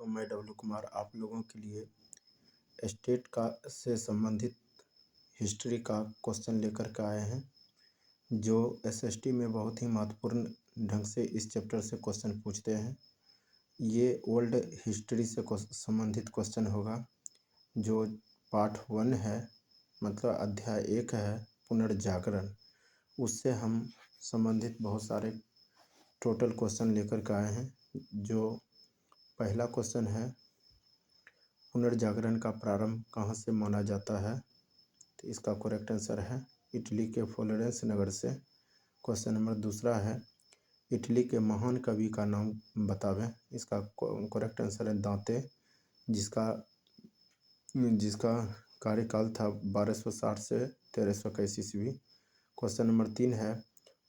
दोस्तों, मैं डब्लू कुमार आप लोगों के लिए स्टेट का से संबंधित हिस्ट्री का क्वेश्चन लेकर के आए हैं, जो एसएसटी में बहुत ही महत्वपूर्ण ढंग से इस चैप्टर से क्वेश्चन पूछते हैं। ये ओल्ड हिस्ट्री से संबंधित क्वेश्चन होगा, जो पार्ट 1 है, मतलब अध्याय 1 है पुनर्जागरण। उससे हम संबंधित बहुत सारे टोटल क्वेश्चन लेकर के आए हैं। जो पहला क्वेश्चन है, पुनर्जागरण का प्रारंभ कहाँ से माना जाता है? तो इसका करेक्ट आंसर है इटली के फ्लोरेंस नगर से। क्वेश्चन नंबर दूसरा है, इटली के महान कवि का नाम बतावें। इसका करेक्ट आंसर है दांते, जिसका कार्यकाल था 1260 से 1321 ईस्वी। क्वेश्चन नंबर 3 है,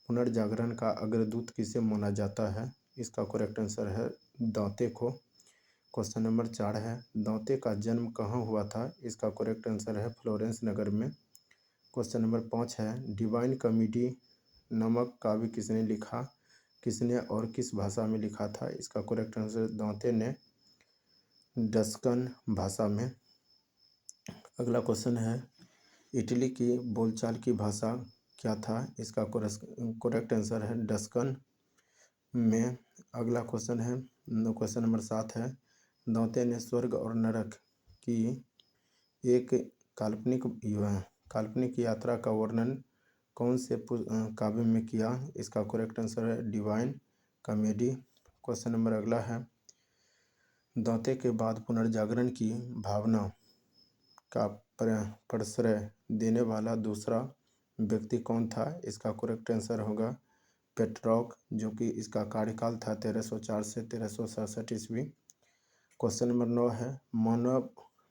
पुनर्जागरण का अग्रदूत किसे माना जाता है? इसका करेक्ट आंसर है दांते को। क्वेश्चन नंबर 4 है, दांते का जन्म कहाँ हुआ था? इसका करेक्ट आंसर है फ्लोरेंस नगर में। क्वेश्चन नंबर 5 है, डिवाइन कॉमेडी नामक काव्य किसने लिखा? किसने और किस भाषा में लिखा था? इसका करेक्ट आंसर दांते ने टस्कन भाषा में। अगला क्वेश्चन है, इटली की बोलचाल की भाषा क्या था? इसका करेक्ट आंसर है टस्कन में। अगला क्वेश्चन है, क्वेश्चन नंबर 7 है, दांते ने स्वर्ग और नरक की एक काल्पनिक यात्रा का वर्णन कौन से काव्य में किया? इसका करेक्ट आंसर है डिवाइन कॉमेडी। क्वेश्चन नंबर अगला है, दांते के बाद पुनर्जागरण की भावना का प्रश्रय देने वाला दूसरा व्यक्ति कौन था? इसका करेक्ट आंसर होगा पेट्रॉक, जो कि इसका कार्यकाल था 1304 से 1367 ईस्वी। क्वेश्चन नंबर 9 है,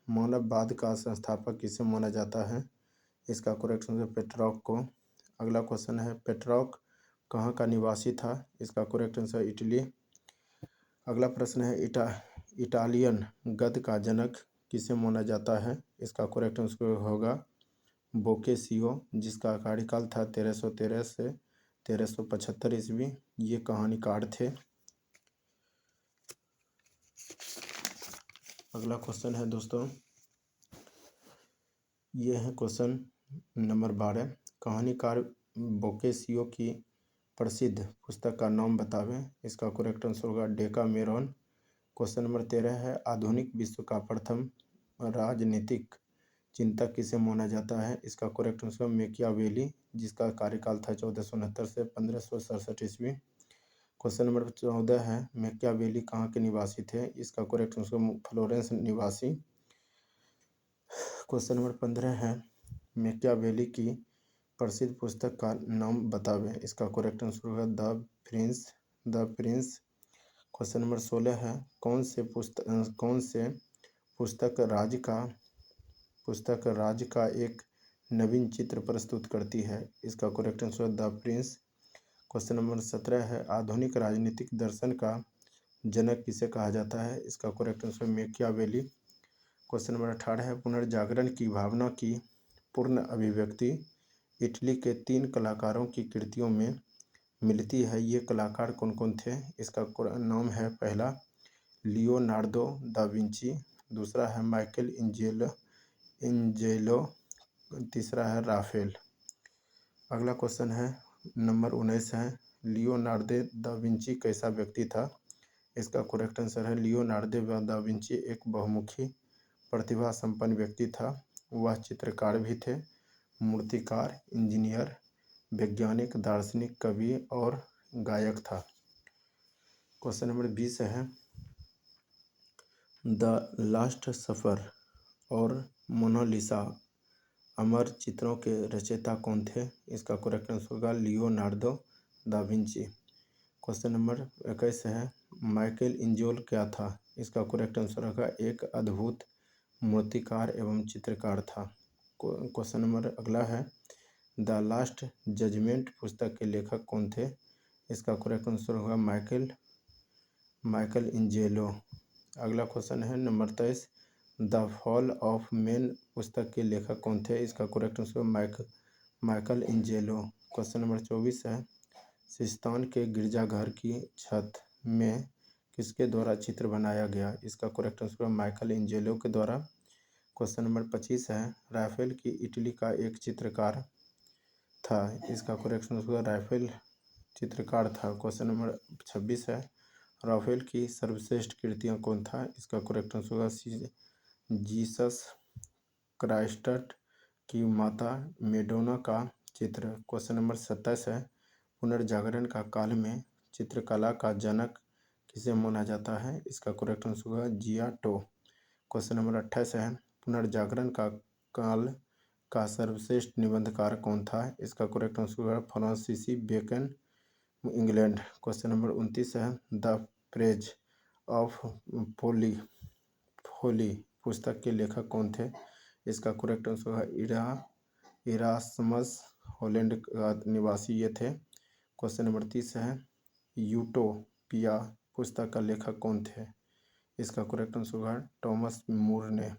मानववाद का संस्थापक किसे माना जाता है? इसका करेक्ट आंसर पेट्रॉक को। अगला क्वेश्चन है, पेट्रॉक कहाँ का निवासी था? इसका करेक्ट आंसर इटली। अगला प्रश्न है, इटालियन गद्य का जनक किसे माना जाता है? इसका करेक्ट आंसर होगा बोकेसियो, जिसका कार्यकाल था 1313 से 1375 ईस्वी। ये कहानीकार थे। अगला क्वेश्चन है दोस्तों, ये है क्वेश्चन नंबर 12, कहानीकार बोकेसियो की प्रसिद्ध पुस्तक का नाम बतावें। इसका करेक्ट आंसर होगा डेकामेरॉन। क्वेश्चन नंबर 13 है, आधुनिक विश्व का प्रथम राजनीतिक चिंतक किसे माना जाता है? इसका करेक्ट आंसर मैकियावेली, जिसका कार्यकाल था 1469 से 1567 ईस्वी। क्वेश्चन नंबर 14 है, मैकियावेली कहाँ के निवासी थे? इसका करेक्ट आंसर फ्लोरेंस निवासी। क्वेश्चन नंबर 15 है, मैकियावेली की प्रसिद्ध पुस्तक का नाम बतावें। इसका करेक्ट आंसर होगा द प्रिंस। क्वेश्चन नंबर 16 है, कौन से पुस्तक राज का एक नवीन चित्र प्रस्तुत करती है? इसका correct answer the Prince. Question number 17 है, आधुनिक राजनीतिक दर्शन का जनक किसे कहा जाता है? इसका correct answer Machiavelli. Question number 18 है, पुनर्जागरण की भावना की पूर्ण अभिव्यक्ति इटली के 3 कलाकारों की कृतियों में मिलती है। ये कलाकार कौन कौन थे? इसका नाम है, पहला लियोनार्दो दा विंची, दूसरा है माइकल इंजेलो, तीसरा है राफेल। अगला क्वेश्चन है नंबर 19 है, लियोनार्दो दा विंची कैसा व्यक्ति था? इसका करेक्ट आंसर है लियोनार्दो दा विंची एक बहुमुखी प्रतिभा संपन्न व्यक्ति था। वह चित्रकार भी थे, मूर्तिकार, इंजीनियर, वैज्ञानिक, दार्शनिक, कवि और गायक था। क्वेश्चन नंबर 20 है, द लास्ट सफर और मोनालिसा अमर चित्रों के रचयिता कौन थे? इसका करेक्ट आंसर होगा Leonardo da Vinci. Question number 21 है, माइकल इंजेलो क्या था? इसका करेक्ट आंसर होगा एक अद्भुत मूर्तिकार एवं चित्रकार था। क्वेश्चन नंबर अगला है, द लास्ट जजमेंट पुस्तक के लेखक कौन थे? इसका करेक्ट आंसर होगा माइकल इंजेलो। अगला क्वेश्चन है number 23, the fall of man पुस्तक के लेखक कौन थे? इसका correct answer Michelangelo. Question number 24 है, सिस्तान के गिरजाघर की छत में किसके द्वारा चित्र बनाया गया? इसका करेक्ट आंसर है माइकल एंजेलो के द्वारा। क्वेश्चन नंबर 25 है, राफेल की इटली का एक चित्रकार था। इसका करेक्ट आंसर राफेल चित्रकार था। क्वेश्चन नंबर 26 है, राफेल की सर्वश्रेष्ठ कृतियाँ कौन था? इसका करेक्ट आंसर होगा जीसस क्राइस्ट की माता मेडोना का चित्र। क्वेश्चन नंबर 27 है, पुनर्जागरण का काल में चित्रकला का जनक किसे माना जाता है? इसका करेक्ट आंसर होगा जियाटो। क्वेश्चन नंबर 28 है, पुनर्जागरण का काल का सर्वश्रेष्ठ निबंधकार कौन था? इसका करेक्ट आंसर होगा Francis Bacon, England. Question number 29 है, द प्रेज ऑफ फोली पुस्तक के लेखक कौन थे? इसका करेक्ट आंसर है इरास्मस, हॉलैंड का निवासी ये थे। क्वेश्चन नंबर 30 है, यूटोपिया पुस्तक का लेखक कौन थे? इसका करेक्ट आंसर है टॉमस मूर ने।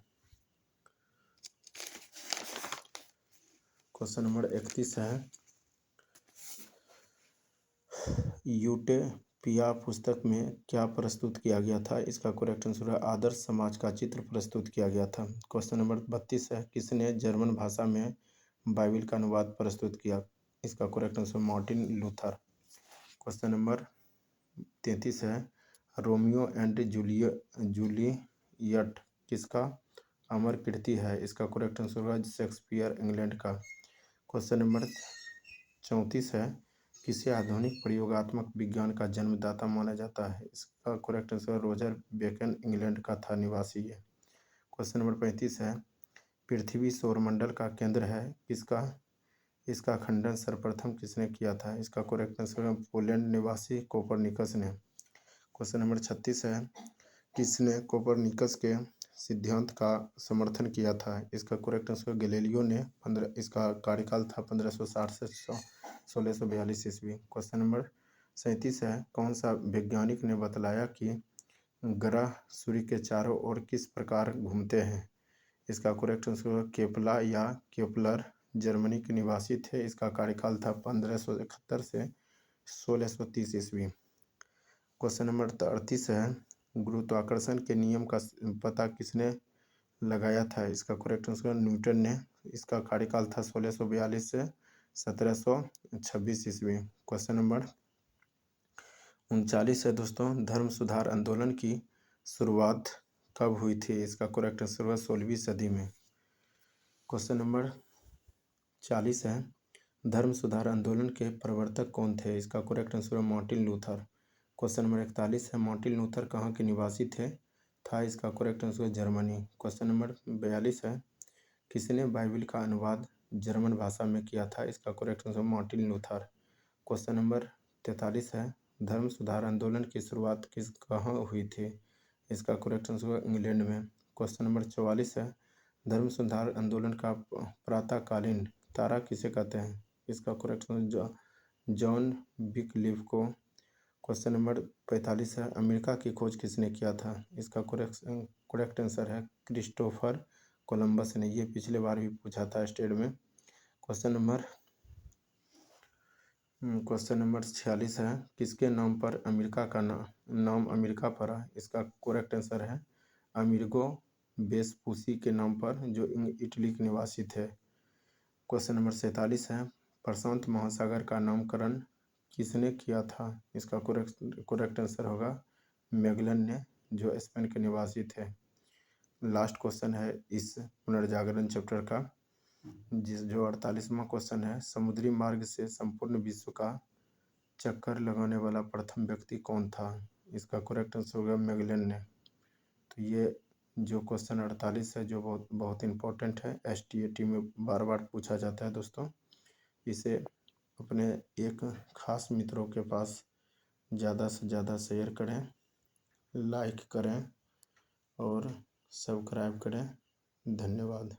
क्वेश्चन नंबर 31 है, यूटोपिया पुस्तक में क्या प्रस्तुत किया गया था? इसका करेक्ट आंसर है आदर्श समाज का चित्र प्रस्तुत किया गया था। क्वेश्चन नंबर 32 है, किसने जर्मन भाषा में बाइबिल का अनुवाद प्रस्तुत किया? इसका correct answer Martin Luther. Question number 33 है, रोमियो एंड जूलियट किसका अमर कृति है? इसका करेक्ट आंसर है शेक्सपियर, इंग्लैंड का। क्वेश्चन नंबर 34 है, किसे आधुनिक प्रयोगात्मक विज्ञान का जन्मदाता माना जाता है? इसका correct answer Roger Bacon, England का था निवासी है। क्वेश्चन नंबर 35 है, पृथ्वी सौरमंडल का केंद्र है किसका? इसका खंडन सर्वप्रथम किसने किया था? इसका करेक्ट आंसर है पोलैंड निवासी कोपरनिकस ने। क्वेश्चन नंबर 36 है, किसने कोपरनिकस के सिद्धांत का समर्थन किया था? इसका करेक्ट आंसर गैलीलियो ने। इसका कार्यकाल था 1560 से 1642 ईस्वी। क्वेश्चन नंबर 37 है, कौन सा वैज्ञानिक ने बतलाया कि ग्रह सूर्य के चारों ओर किस प्रकार घूमते हैं? इसका करेक्ट आंसर केपला या केपलर, जर्मनी के निवासी थे। इसका कार्यकाल था 1571 से 1630 ईस्वी। क्वेश्चन नंबर 38 है, गुरुत्वाकर्षण के नियम का पता किसने लगाया था? इसका करेक्ट आंसर न्यूटन ने। इसका कार्यकाल था 1642 से 1726 ईस्वी। क्वेश्चन नंबर 39 है दोस्तों, धर्म सुधार आंदोलन की शुरुआत कब हुई थी? इसका करेक्ट आंसर है 16वीं सदी में। क्वेश्चन नंबर 40 है, धर्म सुधार आंदोलन के प्रवर्तक कौन थे? इसका करेक्ट आंसर है मार्टिन लूथर। क्वेश्चन नंबर 41 है, मार्टिन लूथर कहाँ के निवासी थे? इसका correct answer Germany. Question number 42 है, किसने बाइबिल का अनुवाद जर्मन भाषा में किया था? इसका correct answer Martin Luther. Question number 43 है, धर्म सुधार आंदोलन की शुरुआत कहाँ हुई थी? इसका करेक्ट आंसर इंग्लैंड में। क्वेश्चन नंबर 44 है, धर्म सुधार आंदोलन का प्रातःकालीन तारा किसे कहते हैं? इसका करेक्ट आंसर जॉन विकलिफ को। क्वेश्चन नंबर 45 है, अमेरिका की खोज किसने किया था? इसका करेक्ट आंसर है क्रिस्टोफर कोलंबस ने। ये पिछले बार भी पूछा था स्टेट में। क्वेश्चन नंबर 46 है, किसके नाम पर अमेरिका का नाम अमेरिका पड़ा? इसका करेक्ट आंसर है अमेरिगो वेस्पुसी के नाम पर, जो इटली के निवासी थे। क्वेश्चन नंबर 47 है, प्रशांत महासागर का नामकरण किसने किया था? इसका करेक्ट आंसर होगा मैगलन ने, जो स्पेन के निवासी थे। लास्ट क्वेश्चन है इस पुनर्जागरण चैप्टर का, जो 48वां क्वेश्चन है, समुद्री मार्ग से संपूर्ण विश्व का चक्कर लगाने वाला प्रथम व्यक्ति कौन था? इसका करेक्ट आंसर होगा मैगलन ने। तो ये जो क्वेश्चन 48 है, जो बहुत इंपॉर्टेंट है, STAT में बार बार पूछा जाता है दोस्तों। इसे अपने एक खास मित्रों के पास ज़्यादा से ज़्यादा शेयर करें, लाइक करें और सब्सक्राइब करें। धन्यवाद।